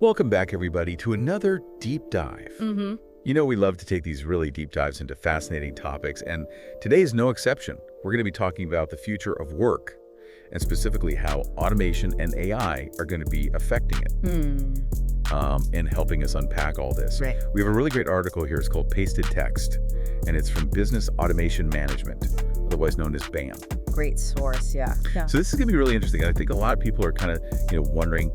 Welcome back, everybody, to another deep dive. You know, we love to take these really deep dives into fascinating topics, and today is no exception. We're going to be talking about the future of work, and specifically how automation and AI are going to be affecting it and helping us unpack all this. Right. We have a really great article here. It's called Pasted Text, and it's from Business Automation Management, otherwise known as BAM. Great source, yeah. So this is going to be really interesting. I think a lot of people are kind of, wondering,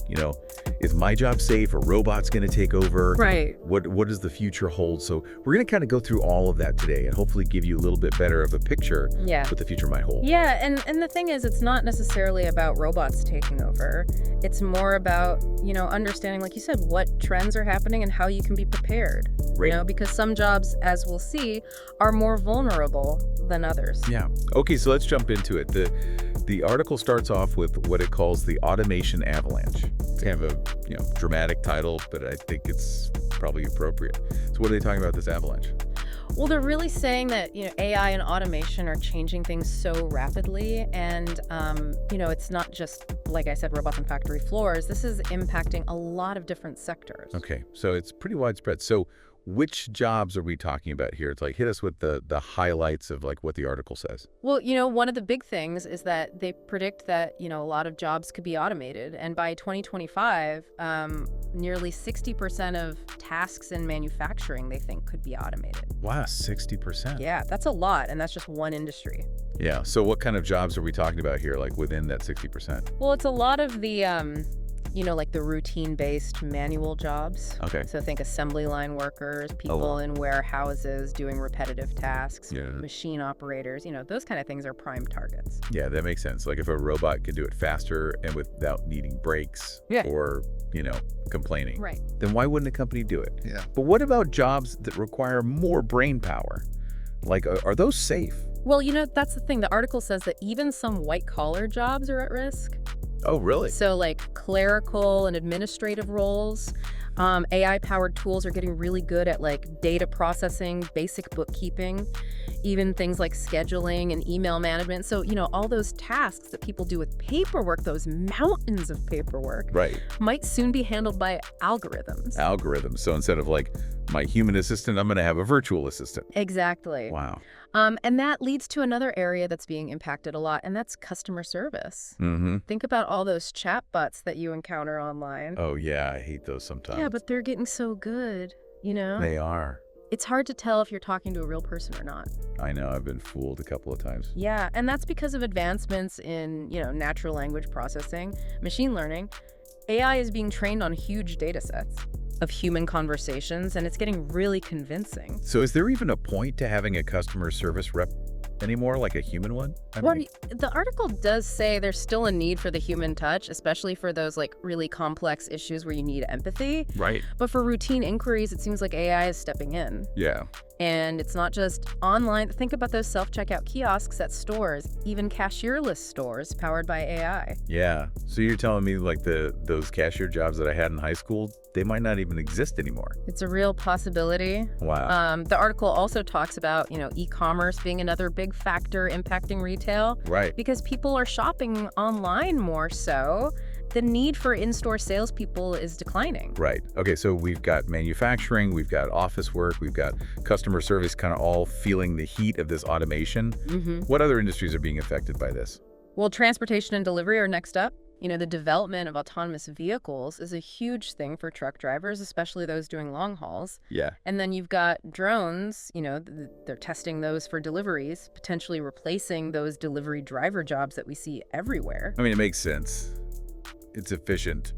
is my job safe? Are robots going to take over? Right. What does the future hold? So we're going to kind of go through all of that today and hopefully give you a little bit better of a picture what the future might hold. Yeah, and the thing is, it's not necessarily about robots taking over. It's more about, understanding, like you said, what trends are happening and how you can be prepared. Right. Because some jobs, as we'll see, are more vulnerable than others. Yeah. Okay, so let's jump into it. The article starts off with what it calls the automation avalanche. It's kind of a dramatic title, but I think it's probably appropriate. So what are they talking about this avalanche? Well, they're really saying that, AI and automation are changing things so rapidly. And, it's not just, like I said, robots on factory floors. This is impacting a lot of different sectors. Okay, so it's pretty widespread. So which jobs are we talking about here? It's like, hit us with the highlights of like what the article says. Well, one of the big things is that they predict that, a lot of jobs could be automated. And by 2025, nearly 60% of tasks in manufacturing, they think, could be automated. Wow, 60%. Yeah, that's a lot. And that's just one industry. Yeah, so what kind of jobs are we talking about here, like within that 60%? Well, it's a lot of the, like the routine-based manual jobs. Okay. So think assembly line workers, people in warehouses doing repetitive tasks, machine operators, those kind of things are prime targets. Yeah, that makes sense. Like if a robot can do it faster and without needing breaks or, complaining, right, then why wouldn't a company do it? Yeah. But what about jobs that require more brain power? Like, are those safe? Well, that's the thing. The article says that even some white-collar jobs are at risk. Oh, really? So like clerical and administrative roles, AI-powered tools are getting really good at like data processing, basic bookkeeping, even things like scheduling and email management. So, all those tasks that people do with paperwork, those mountains of paperwork, might soon be handled by algorithms. Algorithms. So instead of like my human assistant, I'm going to have a virtual assistant. Exactly. Wow. And that leads to another area that's being impacted a lot, and that's customer service. Think about all those chatbots that you encounter online. Oh, yeah. I hate those sometimes. Yeah, but they're getting so good, They are. It's hard to tell if you're talking to a real person or not. I know. I've been fooled a couple of times. Yeah, and that's because of advancements in, natural language processing, machine learning. AI is being trained on huge data sets of human conversations, and it's getting really convincing. So is there even a point to having a customer service rep anymore, like a human one? The article does say there's still a need for the human touch, especially for those like really complex issues where you need empathy. Right. But for routine inquiries, it seems like AI is stepping in. Yeah. And it's not just online. Think about those self-checkout kiosks at stores, even cashierless stores powered by AI. Yeah. So you're telling me like those cashier jobs that I had in high school, they might not even exist anymore. It's a real possibility. Wow. The article also talks about, e-commerce being another big factor impacting retail. Right. Because people are shopping online more so. The need for in-store salespeople is declining. Right. Okay, so we've got manufacturing, we've got office work, we've got customer service kind of all feeling the heat of this automation. What other industries are being affected by this? Well, transportation and delivery are next up. The development of autonomous vehicles is a huge thing for truck drivers, especially those doing long hauls. Yeah. And then you've got drones, they're testing those for deliveries, potentially replacing those delivery driver jobs that we see everywhere. I mean, it makes sense. It's efficient,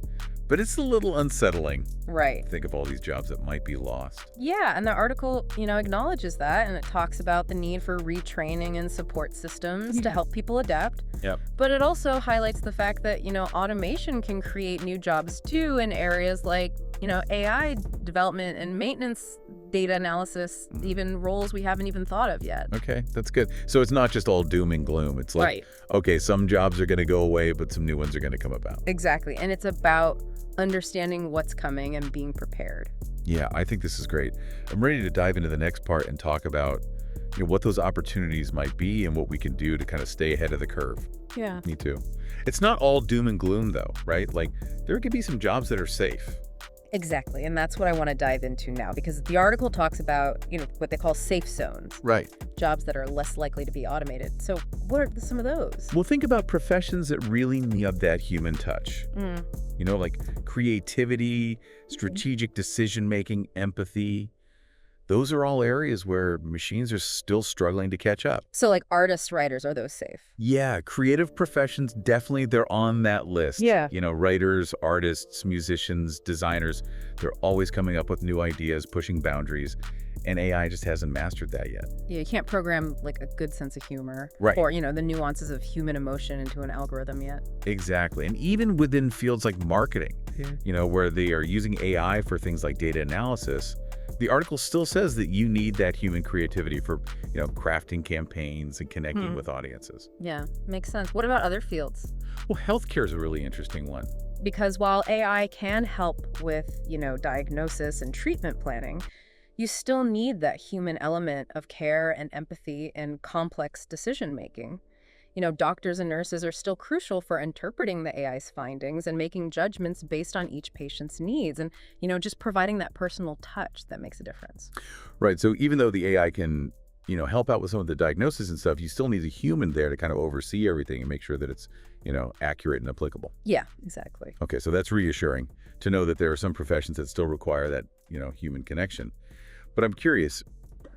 but it's a little unsettling. Right. Think of all these jobs that might be lost. Yeah, and the article, acknowledges that, and it talks about the need for retraining and support systems to help people adapt. Yep. But it also highlights the fact that, automation can create new jobs too in areas like, AI development and maintenance, data analysis, even roles we haven't even thought of yet. Okay, that's good. So it's not just all doom and gloom. It's like, okay, some jobs are going to go away, but some new ones are going to come about. Exactly. And it's about understanding what's coming and being prepared. Yeah, I think this is great. I'm ready to dive into the next part and talk about what those opportunities might be and what we can do to kind of stay ahead of the curve. Yeah. Me too. It's not all doom and gloom though, right? Like there could be some jobs that are safe. Exactly, and that's what I want to dive into now, because the article talks about, what they call safe zones, Right. jobs that are less likely to be automated. So what are some of those? Well, think about professions that really need that human touch. Mm. Like creativity, strategic decision-making, empathy. Those are all areas where machines are still struggling to catch up. So like artists, writers, are those safe? Yeah, creative professions, definitely they're on that list. Yeah. Writers, artists, musicians, designers, they're always coming up with new ideas, pushing boundaries, and AI just hasn't mastered that yet. Yeah, you can't program like a good sense of humor. Right. Or, the nuances of human emotion into an algorithm yet. Exactly. And even within fields like marketing, where they are using AI for things like data analysis, the article still says that you need that human creativity for, crafting campaigns and connecting with audiences. Yeah, makes sense. What about other fields? Well, healthcare is a really interesting one. Because while AI can help with, diagnosis and treatment planning, you still need that human element of care and empathy and complex decision making. Doctors and nurses are still crucial for interpreting the AI's findings and making judgments based on each patient's needs and, just providing that personal touch that makes a difference. Right. So even though the AI can, help out with some of the diagnosis and stuff, you still need a human there to kind of oversee everything and make sure that it's, accurate and applicable. Yeah, exactly. Okay. So that's reassuring to know that there are some professions that still require that, human connection. But I'm curious,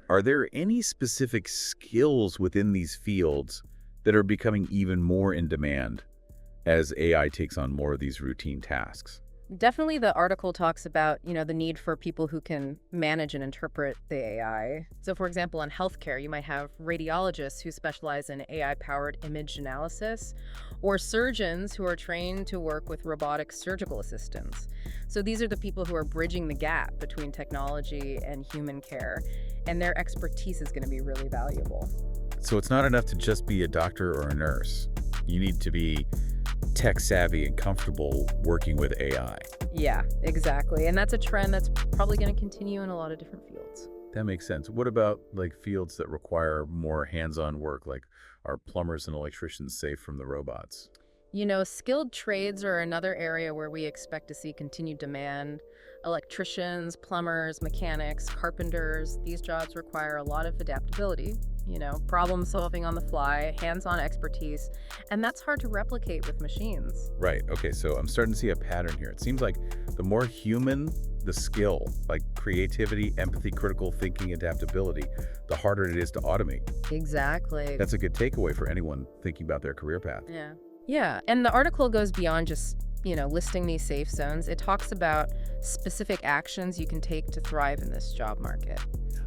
are there any specific skills within these fields that are becoming even more in demand as AI takes on more of these routine tasks? Definitely the article talks about, the need for people who can manage and interpret the AI. So for example, in healthcare, you might have radiologists who specialize in AI-powered image analysis, or surgeons who are trained to work with robotic surgical assistants. So these are the people who are bridging the gap between technology and human care, and their expertise is going to be really valuable. So it's not enough to just be a doctor or a nurse. You need to be tech savvy and comfortable working with AI. Yeah, exactly. And that's a trend that's probably going to continue in a lot of different fields. That makes sense. What about like fields that require more hands-on work, like are plumbers and electricians safe from the robots? Skilled trades are another area where we expect to see continued demand. Electricians, plumbers, mechanics, carpenters, these jobs require a lot of adaptability, problem solving on the fly, hands-on expertise, and that's hard to replicate with machines. Right. Okay. So I'm starting to see a pattern here. It seems like the more human the skill, like creativity, empathy, critical thinking, adaptability, the harder it is to automate. Exactly. That's a good takeaway for anyone thinking about their career path. Yeah. Yeah. And the article goes beyond just, listing these safe zones. It talks about specific actions you can take to thrive in this job market.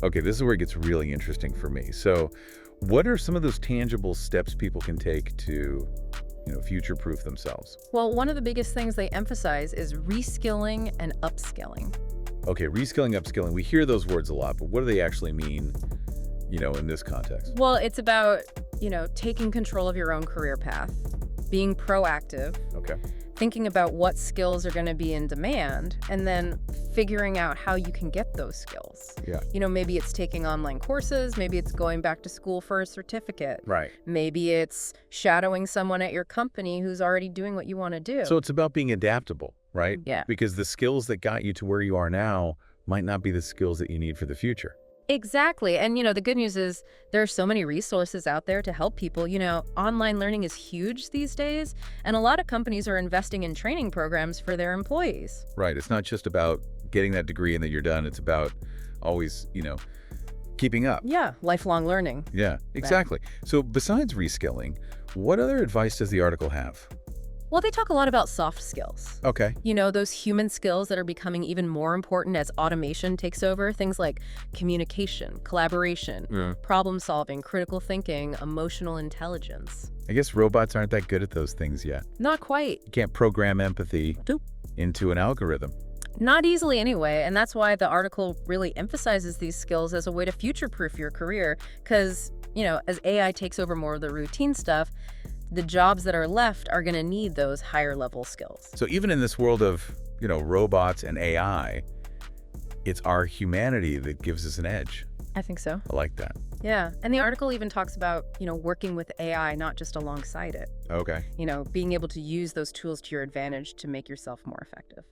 Okay, this is where it gets really interesting for me. So what are some of those tangible steps people can take to, future-proof themselves? Well, one of the biggest things they emphasize is reskilling and upskilling. Okay, reskilling, upskilling, we hear those words a lot, but what do they actually mean, in this context? Well, it's about, taking control of your own career path, being proactive. Okay. Thinking about what skills are going to be in demand, and then figuring out how you can get those skills. Yeah. Maybe it's taking online courses, maybe it's going back to school for a certificate. Right. Maybe it's shadowing someone at your company who's already doing what you want to do. So it's about being adaptable, right? Yeah. Because the skills that got you to where you are now might not be the skills that you need for the future. Exactly. And, the good news is there are so many resources out there to help people. Online learning is huge these days, and a lot of companies are investing in training programs for their employees. Right. It's not just about getting that degree and then you're done. It's about always, keeping up. Yeah, lifelong learning. Yeah, exactly. So besides reskilling, what other advice does the article have? Well, they talk a lot about soft skills. Okay. Those human skills that are becoming even more important as automation takes over. Things like communication, collaboration, problem solving, critical thinking, emotional intelligence. I guess robots aren't that good at those things yet. Not quite. You can't program empathy into an algorithm. Not easily anyway, and that's why the article really emphasizes these skills as a way to future-proof your career. Because, as AI takes over more of the routine stuff, the jobs that are left are going to need those higher level skills. So even in this world of, robots and AI, it's our humanity that gives us an edge. I think so. I like that. Yeah. And the article even talks about, working with AI, not just alongside it. Okay. Being able to use those tools to your advantage to make yourself more effective.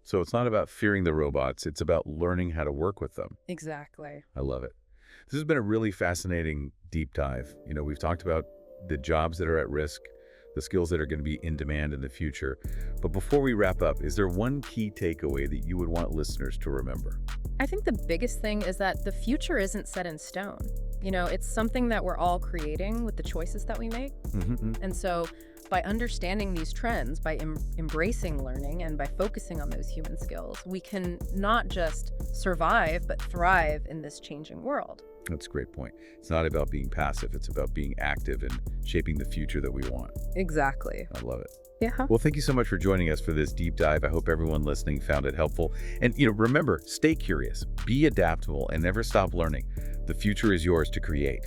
So it's not about fearing the robots, it's about learning how to work with them. Exactly. I love it. This has been a really fascinating deep dive. We've talked about the jobs that are at risk, the skills that are going to be in demand in the future. But before we wrap up, is there one key takeaway that you would want listeners to remember? I think the biggest thing is that the future isn't set in stone. It's something that we're all creating with the choices that we make. And so by understanding these trends, by embracing learning, and by focusing on those human skills, we can not just survive, but thrive in this changing world. That's a great point. It's not about being passive. It's about being active and shaping the future that we want. Exactly. I love it. Yeah. Well, thank you so much for joining us for this deep dive. I hope everyone listening found it helpful. And, remember, stay curious, be adaptable, and never stop learning. The future is yours to create.